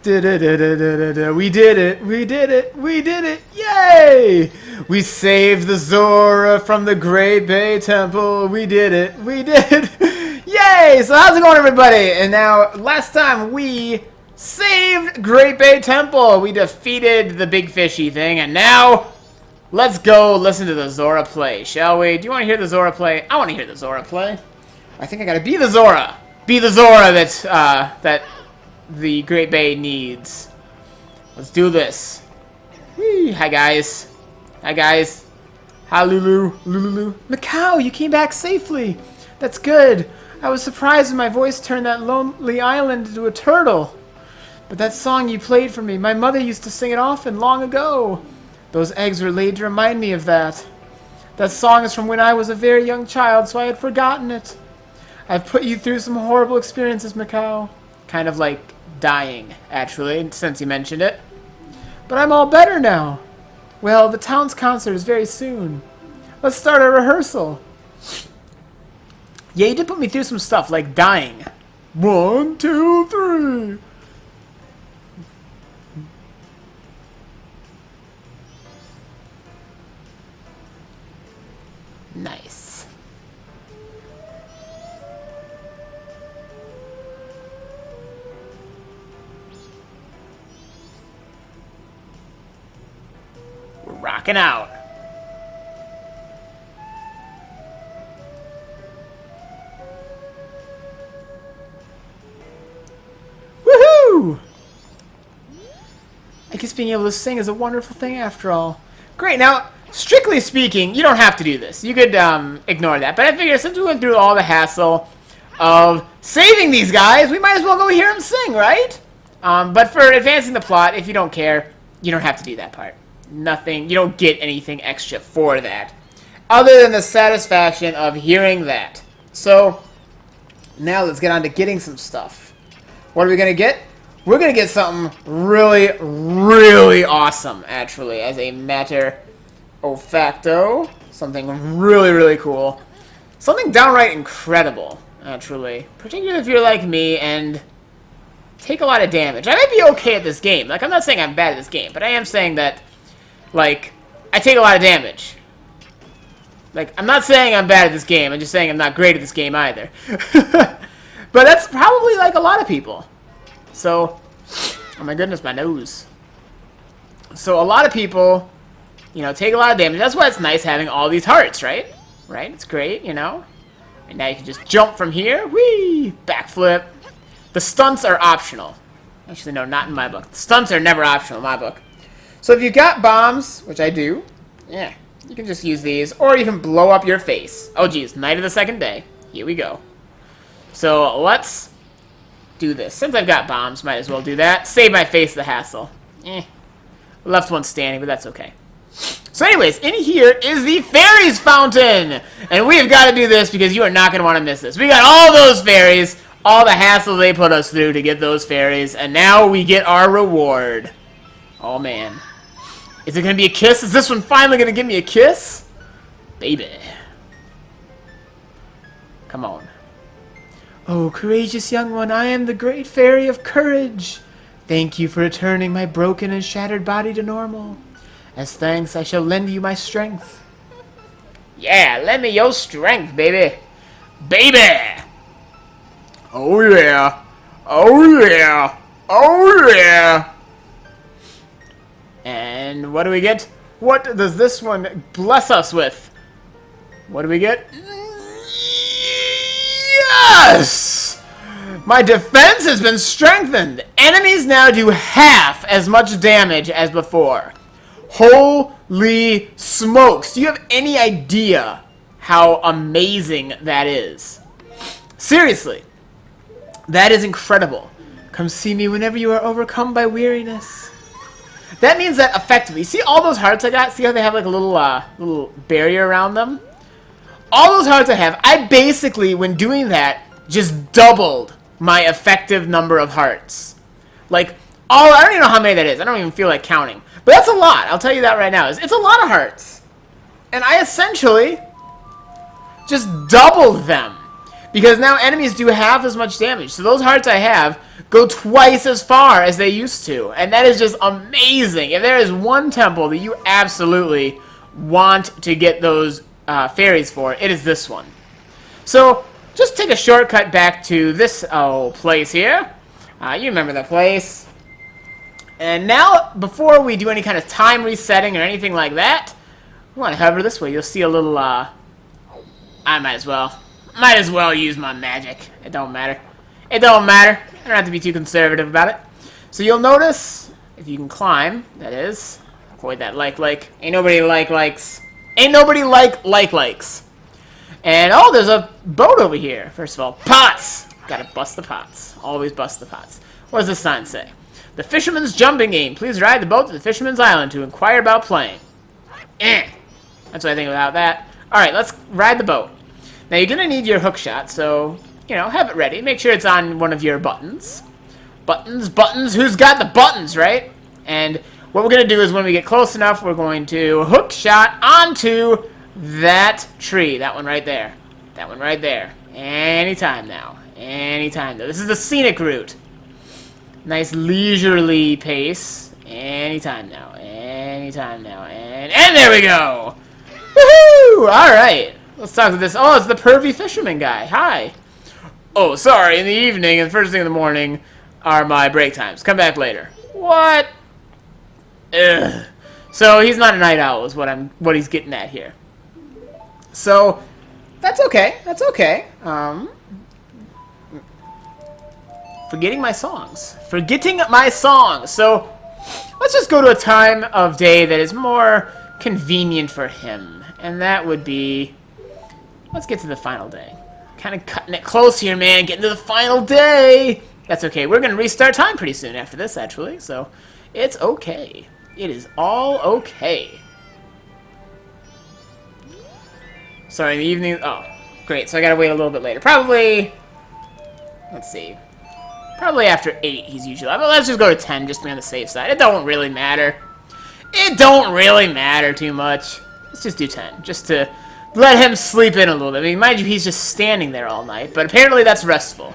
We did it! We did it! We did it! Yay! We saved the Zora from the Great Bay Temple. We did it! We did it! Yay! So how's it going, everybody? And now, last time we saved Great Bay Temple. We defeated the big fishy thing, and now let's go listen to the Zora play, shall we? Do you want to hear the Zora play? I want to hear the Zora play. I think I gotta be the Zora. Be the Zora that the Great Bay needs. Let's do this. Whee. Hi guys. Hi guys. Hi Lulu. Lulu. Macau, you came back safely. That's good. I was surprised when my voice turned that lonely island into a turtle. But that song you played for me, my mother used to sing it often long ago. Those eggs were laid to remind me of that. That song is from when I was a very young child, so I had forgotten it. I've put you through some horrible experiences, Macau. Kind of like dying, actually, since you mentioned it. But I'm all better now. Well, the town's concert is very soon. Let's start a rehearsal. Yeah, you did put me through some stuff, like dying. 1, 2, 3. Nice. We're rocking out. Woohoo! I guess being able to sing is a wonderful thing after all. Great, now, strictly speaking, you don't have to do this. You could ignore that. But I figured since we went through all the hassle of saving these guys, we might as well go hear them sing, right? But for advancing the plot, if you don't care, you don't have to do that part. Nothing, you don't get anything extra for that. Other than the satisfaction of hearing that. So, now let's get on to getting some stuff. What are we going to get? We're going to get something really, really awesome, actually, as a matter of facto. Something really, really cool. Something downright incredible, actually. Particularly if you're like me and take a lot of damage. I might be okay at this game. Like, I'm not saying I'm bad at this game, but I am saying that, like, I take a lot of damage. Like, I'm not saying I'm bad at this game. I'm just saying I'm not great at this game either. But that's probably like a lot of people. So, oh my goodness, my nose. So a lot of people, you know, take a lot of damage. That's why it's nice having all these hearts, right? Right? It's great, you know? And now you can just jump from here. Whee! Backflip. The stunts are optional. Actually, no, not in my book. The stunts are never optional in my book. So if you got bombs, which I do, yeah, you can just use these. Or you can blow up your face. Oh, geez. Night of the second day. Here we go. So let's do this. Since I've got bombs, might as well do that. Save my face the hassle. Left one standing, but that's okay. So anyways, in here is the fairies fountain. And we have got to do this because you are not going to want to miss this. We got all those fairies, all the hassle they put us through to get those fairies, and now we get our reward. Oh man. Is it going to be a kiss? Is this one finally going to give me a kiss? Baby. Come on. Oh, courageous young one, I am the great fairy of courage. Thank you for returning my broken and shattered body to normal. As thanks, I shall lend you my strength. Yeah, lend me your strength, baby. Baby! Oh yeah. Oh yeah. Oh yeah. And what do we get? What does this one bless us with? What do we get? Yes! My defense has been strengthened. Enemies now do half as much damage as before. Holy smokes. Do you have any idea how amazing that is? Seriously. That is incredible. Come see me whenever you are overcome by weariness. That means that effectively, see all those hearts I got? See how they have like a little barrier around them? All those hearts I have, I basically, when doing that, just doubled my effective number of hearts. Like, I don't even know how many that is. I don't even feel like counting. But that's a lot. I'll tell you that right now. It's a lot of hearts. And I essentially just doubled them. Because now enemies do half as much damage. So those hearts I have go twice as far as they used to. And that is just amazing. If there is one temple that you absolutely want to get those fairies for, it is this one. So just take a shortcut back to this place here. You remember that place. And now, before we do any kind of time resetting or anything like that, we want to hover this way. You'll see a little, I might as well use my magic. It don't matter. It don't matter. I don't have to be too conservative about it. So you'll notice, if you can climb, that is, avoid that like. Ain't nobody likes. Ain't nobody likes. And, oh, there's a boat over here. First of all, pots! Gotta bust the pots. Always bust the pots. What does this sign say? The Fisherman's Jumping Game. Please ride the boat to the Fisherman's Island to inquire about playing. That's what I think about that. Alright, let's ride the boat. Now, you're gonna need your hook shot, so, you know, have it ready. Make sure it's on one of your buttons. Buttons. Who's got the buttons, right? And what we're gonna do is when we get close enough, we're going to hook shot onto that tree. That one right there. That one right there. Anytime now. Anytime though. This is the scenic route. Nice leisurely pace. Anytime now. Anytime now. And there we go! Woohoo! Alright. Let's talk to this. Oh, it's the pervy fisherman guy. Hi. Oh, sorry. In the evening and first thing in the morning are my break times. Come back later. What? Ugh. So he's not a night owl is what he's getting at here. So that's okay. That's okay. Forgetting my songs. So let's just go to a time of day that is more convenient for him. And that would be... Let's get to the final day. Kind of cutting it close here, man. Getting to the final day. That's okay. We're going to restart time pretty soon after this, actually. So it's okay. It is all okay. Sorry, in the evening... Oh, great. So I got to wait a little bit later. Probably... Let's see. Probably after 8, he's usually... But let's just go to 10, just to be on the safe side. It don't really matter. It don't really matter too much. Let's just do 10, just to let him sleep in a little bit. I mean, mind you, he's just standing there all night, but apparently that's restful.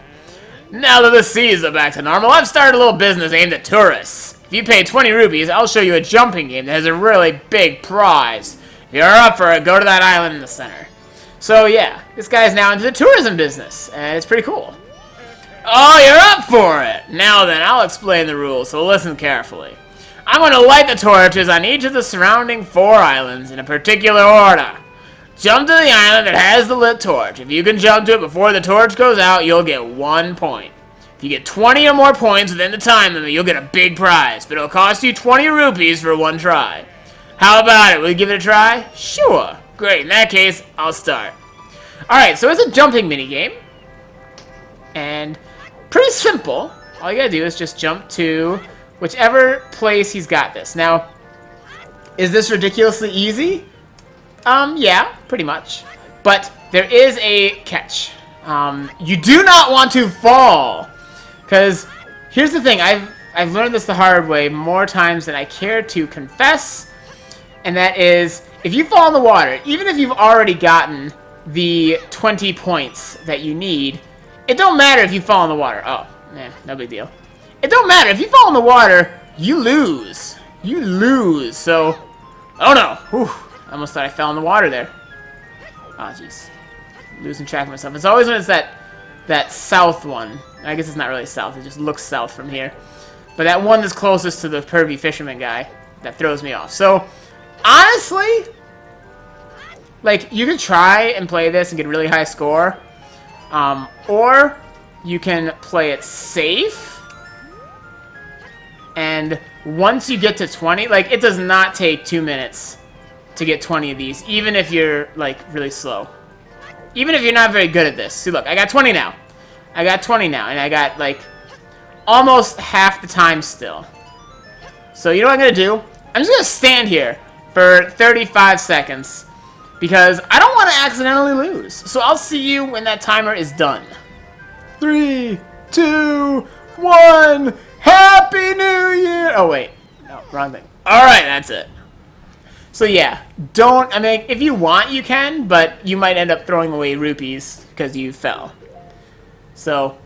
Now that the seas are back to normal, I've started a little business aimed at tourists. If you pay 20 rupees, I'll show you a jumping game that has a really big prize. If you're up for it, go to that island in the center. So, yeah, this guy's now into the tourism business, and it's pretty cool. Oh, you're up for it! Now then, I'll explain the rules, so listen carefully. I'm going to light the torches on each of the surrounding 4 islands in a particular order. Jump to the island that has the lit torch. If you can jump to it before the torch goes out, you'll get 1 point. If you get 20 or more points within the time limit, you'll get a big prize, but it'll cost you 20 rupees for 1 try. How about it? Will you give it a try? Sure. Great. In that case, I'll start. Alright, so it's a jumping minigame. And pretty simple. All you gotta do is just jump to whichever place he's got this. Now, is this ridiculously easy? Yeah, pretty much. But there is a catch. You do not want to fall. Because here's the thing. I've learned this the hard way more times than I care to confess. And that is, if you fall in the water, even if you've already gotten the 20 points that you need, it don't matter if you fall in the water. Oh, no big deal. It don't matter. If you fall in the water, you lose. You lose. So, oh no. Whew. I almost thought I fell in the water there. Oh, jeez. Losing track of myself. It's always when it's that south one. I guess it's not really south. It just looks south from here. But that one that's closest to the pervy fisherman guy, that throws me off. So, honestly, like, you can try and play this and get a really high score. Or you can play it safe. And once you get to 20, like, it does not take 2 minutes to get 20 of these, even if you're, like, really slow. Even if you're not very good at this. See, look, I got 20 now. I got 20 now, and I got, like, almost half the time still. So, you know what I'm going to do? I'm just going to stand here for 35 seconds, because I don't want to accidentally lose. So, I'll see you when that timer is done. 3, 2, 1, Happy New Year! Oh, wait. No, wrong thing. Alright, that's it. So yeah, I mean, if you want, you can, but you might end up throwing away rupees because you fell. So,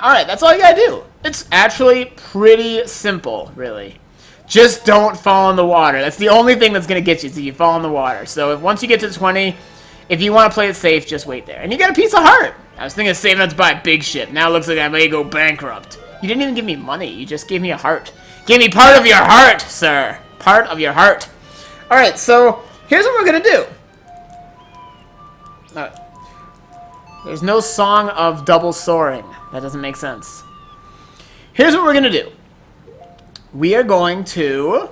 alright, that's all you gotta do. It's actually pretty simple, really. Just don't fall in the water. That's the only thing that's gonna get you, is if you fall in the water. So, once you get to 20, if you want to play it safe, just wait there. And you get a piece of heart. I was thinking of saving up to buy a big ship. Now it looks like I may go bankrupt. You didn't even give me money. You just gave me a heart. Give me part of your heart, sir. Part of your heart. Alright, so here's what we're going to do. There's no song of double soaring. That doesn't make sense. Here's what we're going to do. We are going to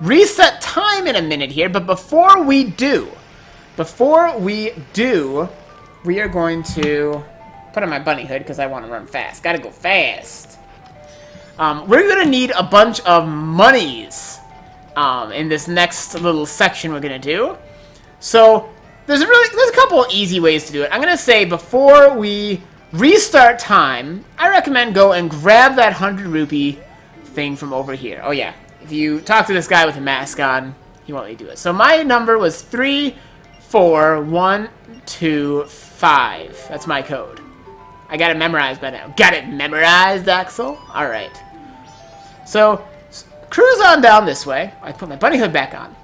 reset time in a minute here, but before we do, we are going to put on my bunny hood because I want to run fast. Gotta go fast. We're going to need a bunch of monies in this next little section we're going to do. So, there's a couple of easy ways to do it. I'm going to say before we restart time, I recommend go and grab that 100 rupee thing from over here. Oh yeah, if you talk to this guy with a mask on, he won't let you do it. So my number was 34125. That's my code. I got it memorized by now. Got it memorized, Axel? Alright. So, cruise on down this way. I put my bunny hood back on.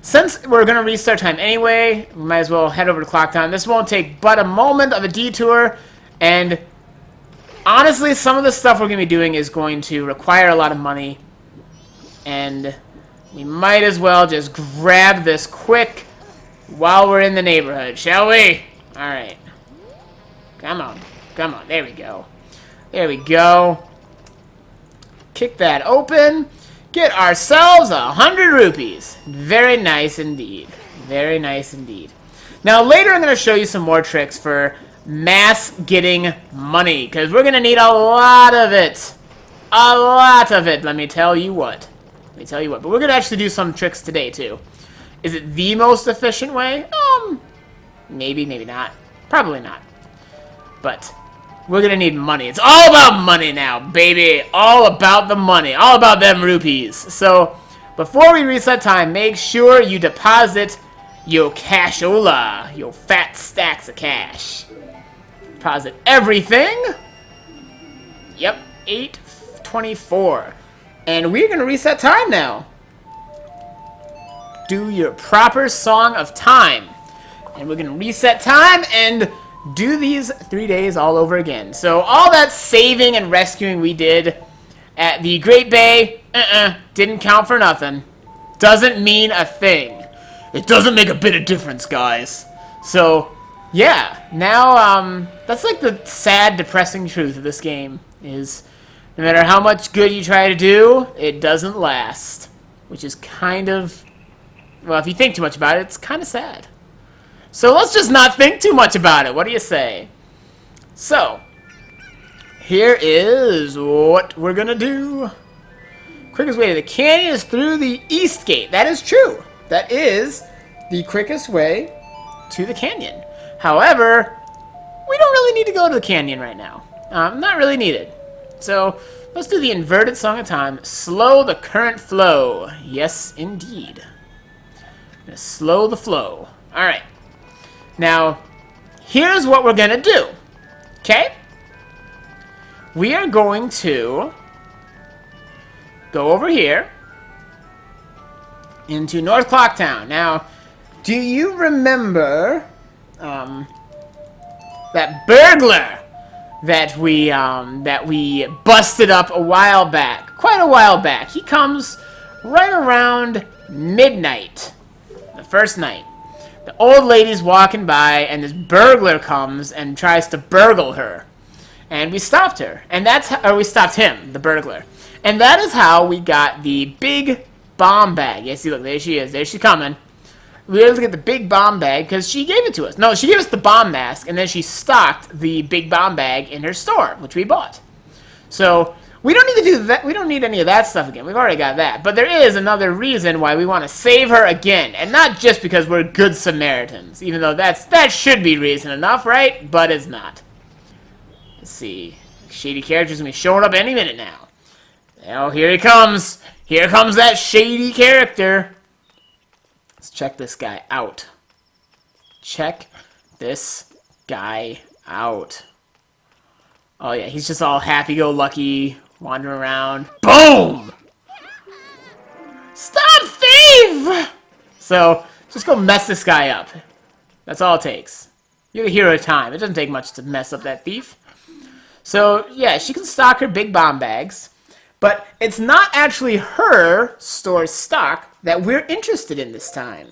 Since we're going to restart time anyway, we might as well head over to clock time. This won't take but a moment of a detour, and honestly, some of the stuff we're going to be doing is going to require a lot of money, and we might as well just grab this quick while we're in the neighborhood, shall we? Alright. Come on. Come on. There we go. There we go. Kick that open. Get ourselves 100 rupees. Very nice indeed. Very nice indeed. Now, later I'm going to show you some more tricks for mass getting money, because we're going to need a lot of it. A lot of it, let me tell you what. Let me tell you what. But we're going to actually do some tricks today, too. Is it the most efficient way? Maybe, maybe not. Probably not. But we're going to need money. It's all about money now, baby. All about the money. All about them rupees. So, before we reset time, make sure you deposit your cashola. Your fat stacks of cash. Deposit everything. Yep, 8:24. And we're going to reset time now. Do your proper song of time. And we're going to reset time and do these 3 days all over again. So all that saving and rescuing we did at the Great Bay, didn't count for nothing. Doesn't mean a thing. It doesn't make a bit of difference, guys. So, yeah. Now, that's like the sad, depressing truth of this game. Is no matter how much good you try to do, it doesn't last. Which is kind of, well, if you think too much about it, it's kind of sad. So let's just not think too much about it. What do you say? So, here is what we're going to do. Quickest way to the canyon is through the east gate. That is true. That is the quickest way to the canyon. However, we don't really need to go to the canyon right now. Not really needed. So, let's do the inverted song of time. Slow the current flow. Yes, indeed. I'm going to slow the flow. Alright. Now, here's what we're going to do. Okay? We are going to go over here into North Clocktown. Now, do you remember that burglar that we busted up a while back? Quite a while back. He comes right around midnight, the first night. The old lady's walking by, and this burglar comes and tries to burgle her. And we stopped her. And that's how, or we stopped him, the burglar. And that is how we got the big bomb bag. Yeah, see, look, there she is. There she's coming. We were able to get the big bomb bag because she gave it to us. No, she gave us the bomb mask, and then she stocked the big bomb bag in her store, which we bought. So, we don't need to do that. We don't need any of that stuff again. We've already got that. But there is another reason why we want to save her again. And not just because we're good Samaritans. Even though that should be reason enough, right? But it's not. Let's see. Shady character's going to be showing up any minute now. Oh, here he comes. Here comes that shady character. Let's check this guy out. Check this guy out. Oh yeah, he's just all happy-go-lucky, wandering around. Boom! Stop, thief! So, just go mess this guy up. That's all it takes. You're a hero at a time. It doesn't take much to mess up that thief. So, yeah, she can stock her big bomb bags. But it's not actually her store stock that we're interested in this time.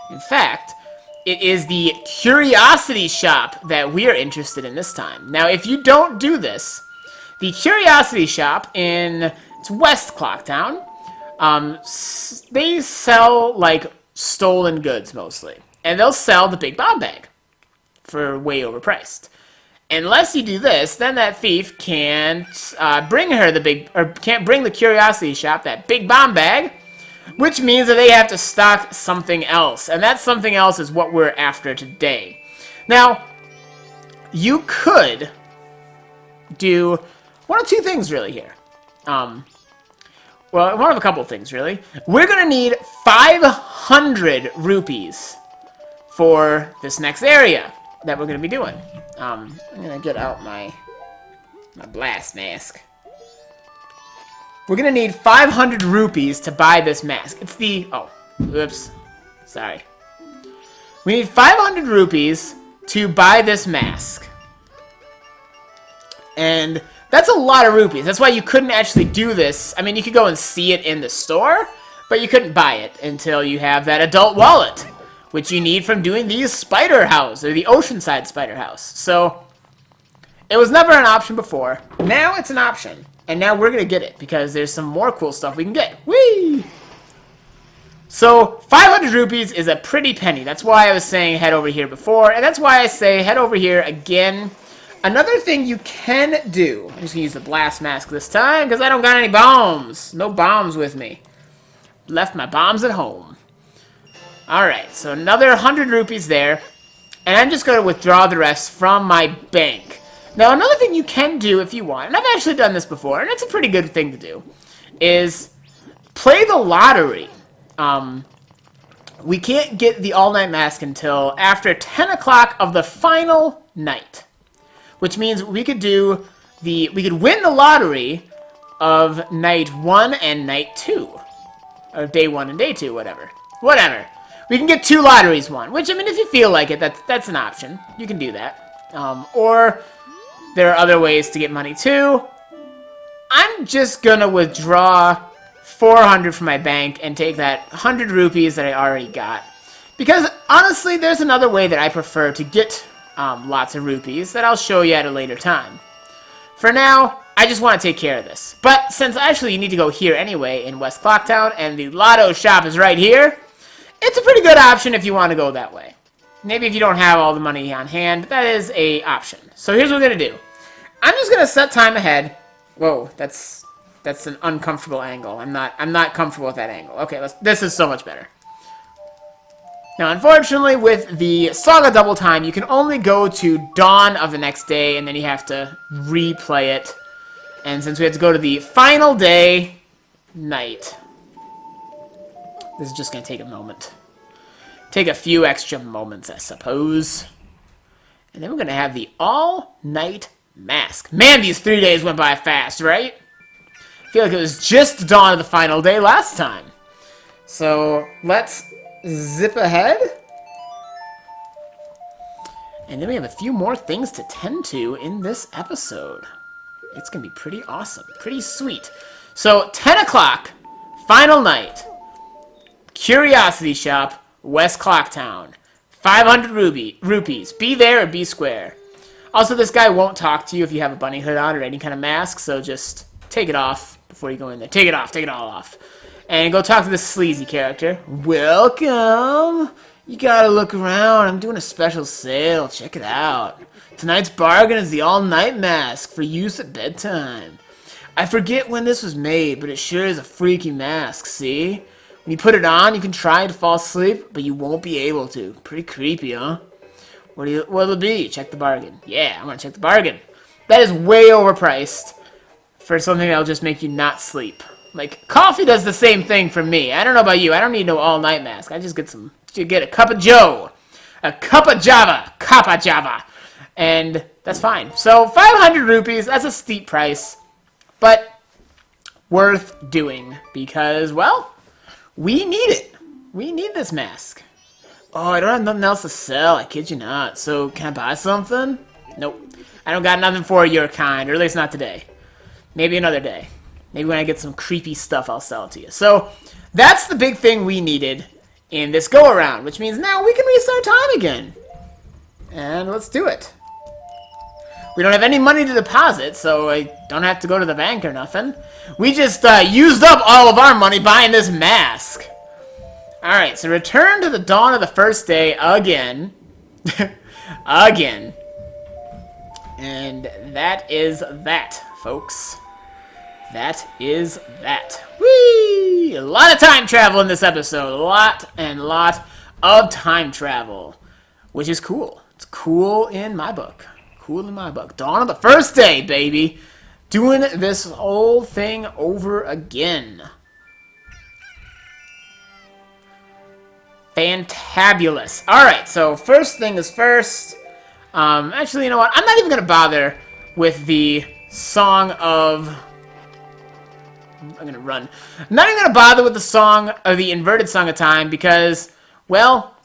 In fact, it is the Curiosity Shop that we are interested in this time. Now, if you don't do this, the Curiosity Shop in West Clocktown, they sell, like, stolen goods, mostly. And they'll sell the big bomb bag for way overpriced. Unless you do this, then that thief can't bring her can't bring the Curiosity Shop that big bomb bag, which means that they have to stock something else. And that something else is what we're after today. Now, you could do one of two things really here. Well, one of a couple of things, really. We're going to need 500 rupees for this next area that we're going to be doing. I'm going to get out my blast mask. We're going to need 500 rupees to buy this mask. It's the... Oh, oops. Sorry. We need 500 rupees to buy this mask. And that's a lot of rupees. That's why you couldn't actually do this. I mean, you could go and see it in the store, but you couldn't buy it until you have that adult wallet, which you need from doing the Spider House, or the Oceanside Spider House. So, it was never an option before. Now it's an option. And now we're going to get it, because there's some more cool stuff we can get. Whee! So, 500 rupees is a pretty penny. That's why I was saying head over here before, and that's why I say head over here again. Another thing you can do, I'm just going to use the blast mask this time, because I don't got any bombs. No bombs with me. Left my bombs at home. Alright, so another 100 rupees there, and I'm just going to withdraw the rest from my bank. Now, another thing you can do if you want, and I've actually done this before, and it's a pretty good thing to do, is play the lottery. We can't get the all-night mask until after 10 o'clock of the final night, which means we could win the lottery of night 1 and night 2, or day 1 and day 2, whatever. We can get 2 lotteries won, which, I mean, if you feel like it, that's an option. You can do that. Or there are other ways to get money, too. I'm just gonna withdraw 400 from my bank and take that 100 rupees that I already got. Because, honestly, there's another way that I prefer to get lots of rupees that I'll show you at a later time. For now, I just want to take care of this. But since actually you need to go here anyway in West Clocktown, and the lotto shop is right here, it's a pretty good option if you want to go that way. Maybe if you don't have all the money on hand, that is a option. So here's what we're going to do. I'm just going to set time ahead. Whoa, that's an uncomfortable angle. I'm not comfortable with that angle. Okay, this is so much better. Now, unfortunately, with the Saga Double Time, you can only go to dawn of the next day, and then you have to replay it. And since we have to go to the final day, night, this is just going to take a moment. Take a few extra moments, I suppose. And then we're going to have the all-night mask. Man, these 3 days went by fast, right? I feel like it was just the dawn of the final day last time. So, let's zip ahead. And then we have a few more things to tend to in this episode. It's going to be pretty awesome. Pretty sweet. So, 10 o'clock, final night. Curiosity Shop, West Clocktown. 500 rupees. Be there or be square. Also, this guy won't talk to you if you have a bunny hood on or any kind of mask, so just take it off before you go in there. Take it off. Take it all off. And go talk to this sleazy character. Welcome! You gotta look around. I'm doing a special sale. Check it out. Tonight's bargain is the all-night mask for use at bedtime. I forget when this was made, but it sure is a freaky mask, see? When you put it on, you can try to fall asleep, but you won't be able to. Pretty creepy, huh? What'll it be? Check the bargain. Yeah, I'm gonna check the bargain. That is way overpriced for something that'll just make you not sleep. Like, coffee does the same thing for me. I don't know about you. I don't need no all-night mask. I just get a cup of joe. a cup of Java. And that's fine. So 500 rupees, that's a steep price, but worth doing because, well, we need it. We need this mask. Oh, I don't have nothing else to sell. I kid you not. So can I buy something? Nope. I don't got nothing for your kind, or at least not today. Maybe another day. Maybe when I get some creepy stuff, I'll sell it to you. So that's the big thing we needed in this go-around, which means now we can restart time again. And let's do it. We don't have any money to deposit, so I don't have to go to the bank or nothing. We just used up all of our money buying this mask. Alright, so return to the dawn of the first day again. Again. And that is that, folks. That is that. Whee! A lot of time travel in this episode. A lot of time travel. Which is cool. It's cool in my book. Cool in my book. Dawn of the first day, baby. Doing this whole thing over again. Fantabulous. Alright, so first thing is first. Actually, you know what? I'm not even going to bother with the song of... I'm going to run. I'm not even going to bother with the song of the inverted Song of Time because, well...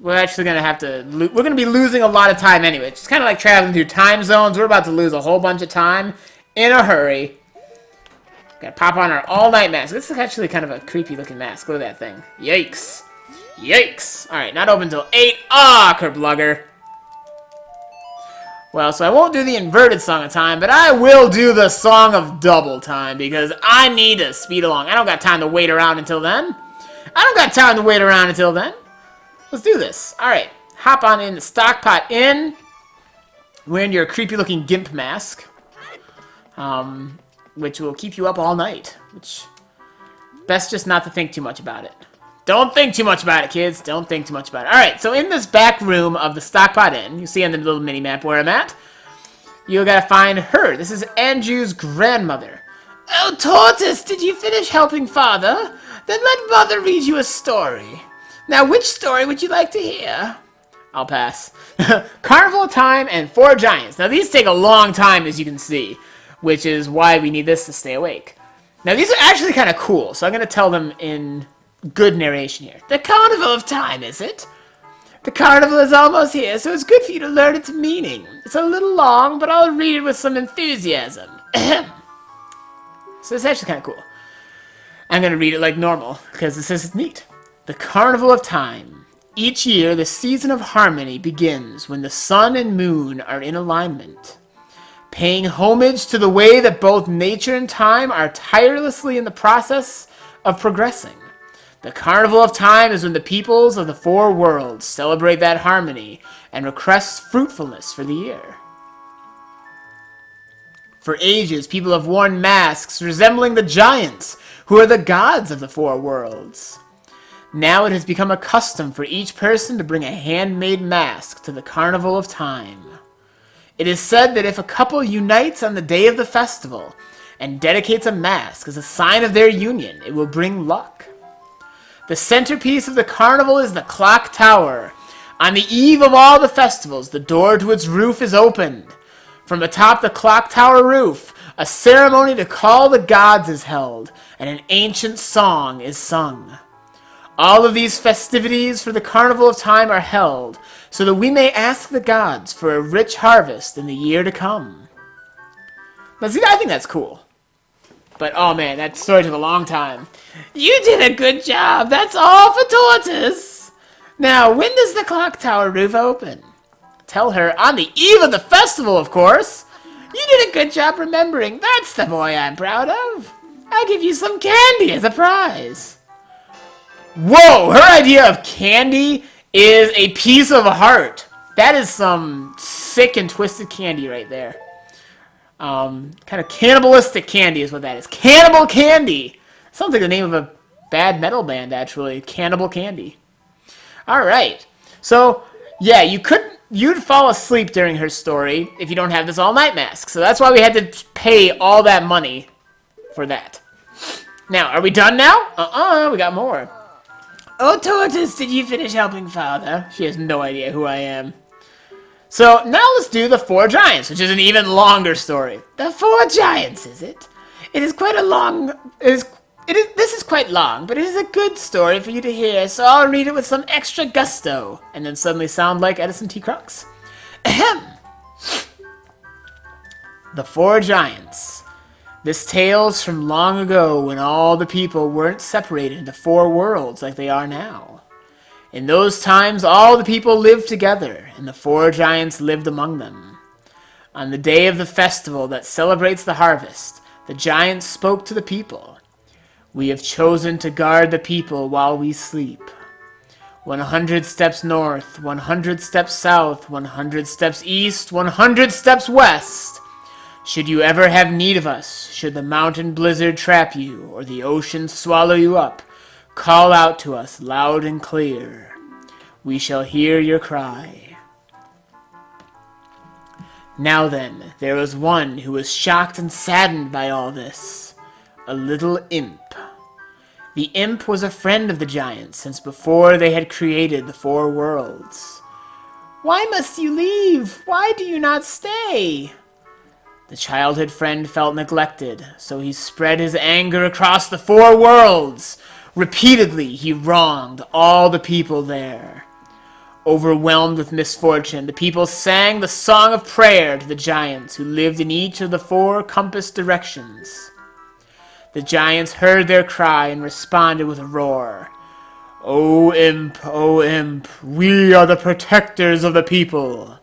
We're actually going to have to... We're going to be losing a lot of time anyway. It's kind of like traveling through time zones. We're about to lose a whole bunch of time in a hurry. Got to pop on our all-night mask. This is actually kind of a creepy-looking mask. Look at that thing. Yikes. Yikes. Alright, not open until 8. Ah, kerblugger. Well, so I won't do the inverted Song of Time, but I will do the Song of Double Time because I need to speed along. I don't got time to wait around until then. Let's do this. Alright. Hop on in the Stockpot Inn. Wearing your creepy-looking gimp mask. Which will keep you up all night. Which, best just not to think too much about it. Don't think too much about it, kids. Don't think too much about it. Alright, so in this back room of the Stockpot Inn, you see on the little mini-map where I'm at, you gotta find her. This is Anju's grandmother. Oh, Tortoise, did you finish helping Father? Then let Mother read you a story. Now, which story would you like to hear? I'll pass. Carnival of Time and 4 Giants. Now, these take a long time, as you can see, which is why we need this to stay awake. Now, these are actually kind of cool, so I'm going to tell them in good narration here. The Carnival of Time, is it? The carnival is almost here, so it's good for you to learn its meaning. It's a little long, but I'll read it with some enthusiasm. So it's actually kind of cool. I'm going to read it like normal, because this is neat. The Carnival of Time. Each year, the season of harmony begins when the sun and moon are in alignment, paying homage to the way that both nature and time are tirelessly in the process of progressing. The Carnival of Time is when the peoples of the 4 worlds celebrate that harmony and request fruitfulness for the year. For ages, people have worn masks resembling the giants, who are the gods of the 4 worlds. Now it has become a custom for each person to bring a handmade mask to the Carnival of Time. It is said that if a couple unites on the day of the festival and dedicates a mask as a sign of their union, it will bring luck. The centerpiece of the carnival is the clock tower. On the eve of all the festivals, the door to its roof is opened. From atop the clock tower roof, a ceremony to call the gods is held, and an ancient song is sung. All of these festivities for the Carnival of Time are held, so that we may ask the gods for a rich harvest in the year to come. Now, see, I think that's cool. But, oh man, that story took a long time. You did a good job. That's all for Tortoise. Now, when does the clock tower roof open? Tell her on the eve of the festival, of course. You did a good job remembering. That's the boy I'm proud of. I'll give you some candy as a prize. Whoa, her idea of candy is a piece of heart. That is some sick and twisted candy right there. Kind of cannibalistic candy is what that is. Cannibal Candy. Sounds like the name of a bad metal band, actually. Cannibal Candy. Alright. So, yeah, you'd fall asleep during her story if you don't have this all-night mask. So that's why we had to pay all that money for that. Now, are we done now? We got more. Oh, Tortoise, did you finish helping Father? She has no idea who I am. So, now let's do the 4 giants, which is an even longer story. The 4 giants, is it? It is quite a long... This is quite long, but it is a good story for you to hear, so I'll read it with some extra gusto, and then suddenly sound like Edison T. Crux. Ahem! The 4 giants. This tale's from long ago when all the people weren't separated into 4 worlds like they are now. In those times, all the people lived together, and the 4 giants lived among them. On the day of the festival that celebrates the harvest, the giants spoke to the people. We have chosen to guard the people while we sleep. 100 steps north, 100 steps south, 100 steps east, 100 steps west. Should you ever have need of us, should the mountain blizzard trap you, or the ocean swallow you up, call out to us loud and clear. We shall hear your cry. Now then, there was one who was shocked and saddened by all this. A little imp. The imp was a friend of the giants since before they had created the 4 worlds. Why must you leave? Why do you not stay? The childhood friend felt neglected, so he spread his anger across the 4 worlds. Repeatedly, he wronged all the people there. Overwhelmed with misfortune, the people sang the song of prayer to the giants who lived in each of the 4 compass directions. The giants heard their cry and responded with a roar. O imp, we are the protectors of the people.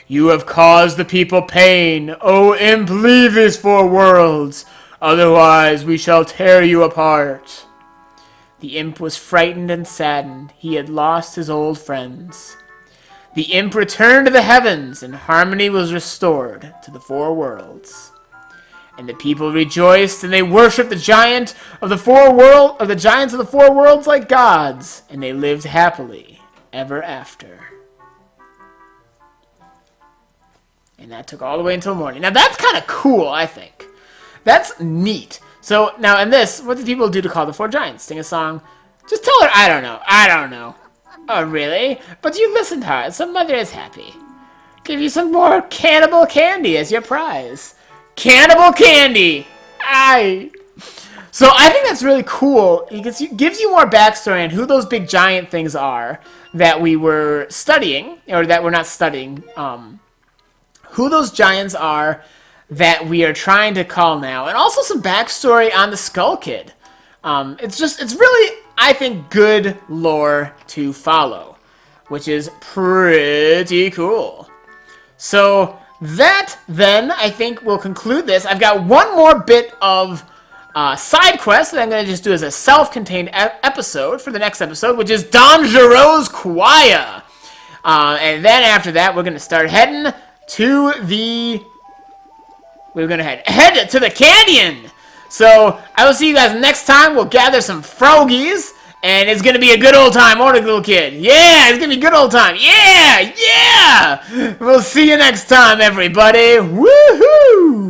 You have caused the people pain. O imp, leave these 4 worlds, otherwise we shall tear you apart. The imp was frightened and saddened. He had lost his old friends. The imp returned to the heavens, and harmony was restored to the 4 worlds. And the people rejoiced, and they worshipped the giants of the 4 worlds like gods, and they lived happily ever after. And that took all the way until morning. Now that's kind of cool, I think. That's neat. So now in this, what do people do to call the 4 giants? Sing a song? Just tell her, I don't know. Oh, really? But you listened hard, so Mother is happy. Give you some more cannibal candy as your prize. Cannibal candy! Aye! So I think that's really cool. It gives you more backstory on who those big giant things are that we were studying, or that we're not studying. Who those giants are that we are trying to call now. And also some backstory on the Skull Kid. It's really, I think, good lore to follow, which is pretty cool. So that, then, I think will conclude this. I've got one more bit of side quest that I'm going to just do as a self-contained episode for the next episode, which is Don Giro's Choir. And then after that, we're going to start heading to the... We're going to head to the canyon. So I will see you guys next time. We'll gather some frogies. And it's going to be a good old time, won't it, little kid? Yeah, it's going to be a good old time. Yeah, yeah. We'll see you next time, everybody. Woohoo!